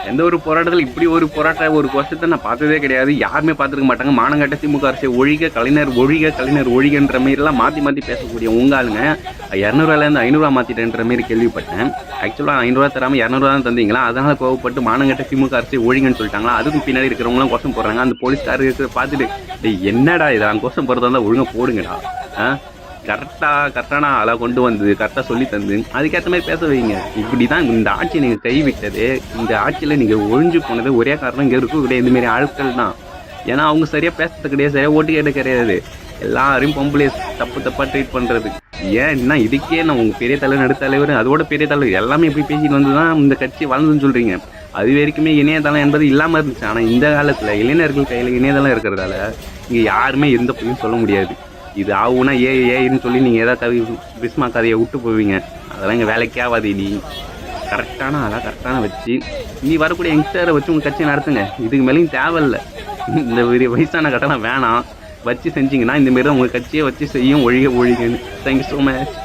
எந்த ஒரு போராட்டத்தில் இப்படி ஒரு ஒரு வருஷத்தை நான் பார்த்ததே கிடையாது. யாருமே பார்த்துருக்க மாட்டாங்க. மானங்கட்ட திமுக அரசை ஒழிக, கலைஞர் ஒழிக, கலைஞர் ஒழிகன்ற மாரிலாம் மாற்றி பேசக்கூடிய உங்காளுங்க 200ரூவாலேருந்து 500ரூவா மாற்றிட்டேன்ற மாரி கேள்விப்பட்டேன். ஆக்சுவலாக 500ரூவா தராமல் 200ரூவா தான் தந்தீங்களா, அதனால் கோவப்பட்டு மானங்கட்ட திமுக அரசை ஒழிகன்னு சொல்லிட்டாங்களா. அதுக்கும் பின்னாடி இருக்கிறவங்களாம் கோஷம் போடுறாங்க. அந்த போலீஸ்காரருக்கு பார்த்துட்டு என்னடா இதெல்லாம் கோஷம் போடுறதா இருந்தால் ஒழுங்காக போடுங்கடா, கரெக்டான ஆளாக கொண்டு வந்து கரெக்டாக சொல்லி தந்து அதுக்கேற்ற மாதிரி பேச வைங்க. இப்படி தான் இந்த ஆட்சியை நீங்கள் கைவிட்டது, இந்த ஆட்சியில் நீங்கள் ஒழிஞ்சு போனது ஒரே காரணம் இங்கே இருக்கக்கூடிய இந்தமாரி ஆட்கள் தான். ஏன்னா அவங்க சரியாக பேசுறது கிடையாது, சரியாக ஓட்டு கேட்டு கிடையாது. எல்லாரையும் பொம்பளை தப்பாக ட்ரீட் பண்ணுறது. ஏன்னா இதுக்கே நான் உங்கள் பெரிய தலைவர், நடுத்தலைவர், அதோட பெரிய தலைவர் எல்லாமே எப்படி பேசிட்டு வந்து தான் இந்த கட்சி வளர்ந்துன்னு சொல்கிறீங்க. அது வரைக்குமே இணையதளம் என்பது இல்லாமல் இருந்துச்சு. ஆனால் இந்த காலத்தில் இளைஞர்கள் கையில் இணையதளம் இருக்கிறதால இங்கே யாருமே எந்த பொய்யும் சொல்ல முடியாது. இது ஆகுனா ஏன்னு சொல்லி நீங்கள் ஏதாவது விஸ்மா கதையை விட்டு போவீங்க. அதெல்லாம் இங்கே வேலைக்கே ஆகாது. நீ கரெக்டான ஆளாக கரெக்டான வச்சு நீ வரக்கூடிய யங்ஸ்டரை வச்சு உங்கள் கட்சியை நடத்துங்க. இதுக்கு மேலேயும் தேவையில்லை. இந்த வயசான கட்டணம் வேணாம். வச்சு செஞ்சிங்கன்னா இந்தமாரி தான் உங்கள் கட்சியை வச்சு செய்யும் ஒழிகன்னு. Thank you so much.